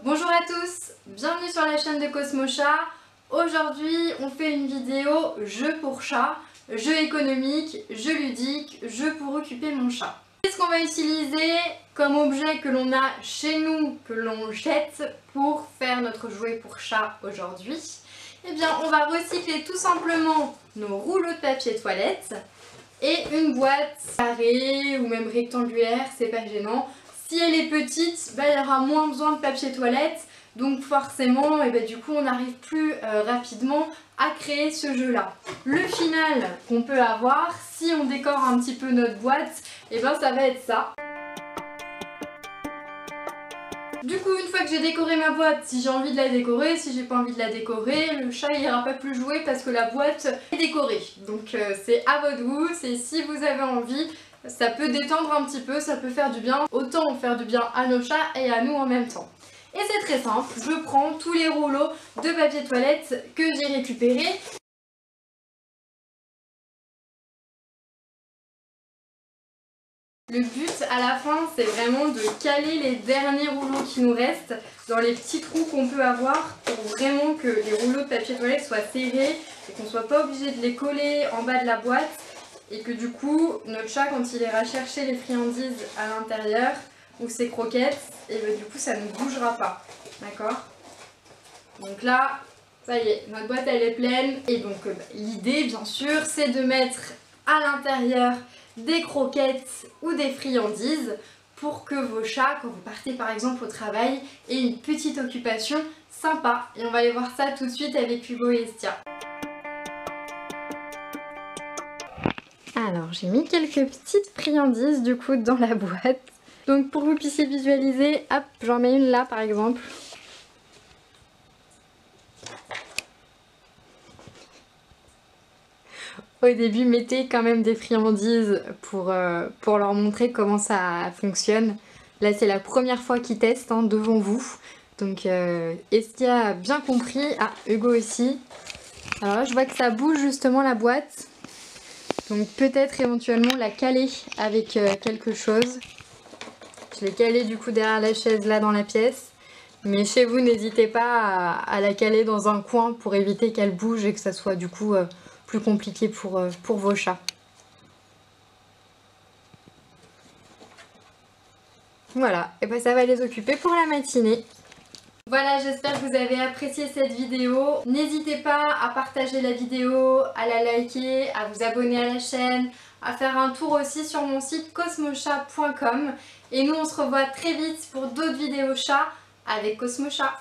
Bonjour à tous, bienvenue sur la chaîne de Cosmo Chat. Aujourd'hui on fait une vidéo jeu pour chat, jeu économique, jeu ludique, jeu pour occuper mon chat. Qu'est-ce qu'on va utiliser comme objet que l'on a chez nous, que l'on jette pour faire notre jouet pour chat aujourd'hui? Eh bien on va recycler tout simplement nos rouleaux de papier toilette et une boîte carrée ou même rectangulaire, c'est pas gênant. Si elle est petite, il y aura moins besoin de papier toilette, donc forcément, du coup, on n'arrive plus rapidement à créer ce jeu-là. Le final qu'on peut avoir, si on décore un petit peu notre boîte, ça va être ça. Du coup, une fois que j'ai décoré ma boîte, si j'ai envie de la décorer, si j'ai pas envie de la décorer, le chat il ira pas plus jouer parce que la boîte est décorée. Donc c'est à votre goût, c'est si vous avez envie. Ça peut détendre un petit peu, ça peut faire du bien. Autant faire du bien à nos chats et à nous en même temps. Et c'est très simple, je prends tous les rouleaux de papier toilette que j'ai récupérés. Le but à la fin, c'est vraiment de caler les derniers rouleaux qui nous restent dans les petits trous qu'on peut avoir pour vraiment que les rouleaux de papier toilette soient serrés et qu'on ne soit pas obligé de les coller en bas de la boîte. Et que du coup, notre chat, quand il ira chercher les friandises à l'intérieur ou ses croquettes, du coup ça ne bougera pas. D'accord? Donc là, ça y est, notre boîte elle est pleine. Et donc l'idée bien sûr, c'est de mettre à l'intérieur des croquettes ou des friandises pour que vos chats, quand vous partez par exemple au travail, aient une petite occupation sympa. Et on va aller voir ça tout de suite avec Hugo et Estia. Alors j'ai mis quelques petites friandises du coup dans la boîte. Donc pour que vous puissiez visualiser, hop, j'en mets une là par exemple. Au début, mettez quand même des friandises pour leur montrer comment ça fonctionne. Là c'est la première fois qu'ils testent devant vous. Donc Estia a bien compris, ah Hugo aussi. Alors là je vois que ça bouge justement la boîte. Donc peut-être éventuellement la caler avec quelque chose. Je l'ai calée du coup derrière la chaise là dans la pièce. Mais chez vous n'hésitez pas à la caler dans un coin pour éviter qu'elle bouge et que ça soit du coup plus compliqué pour vos chats. Voilà, et ça va les occuper pour la matinée. Voilà, j'espère que vous avez apprécié cette vidéo. N'hésitez pas à partager la vidéo, à la liker, à vous abonner à la chaîne, à faire un tour aussi sur mon site cosmochat.com. Et nous on se revoit très vite pour d'autres vidéos chats avec Cosmo Chat.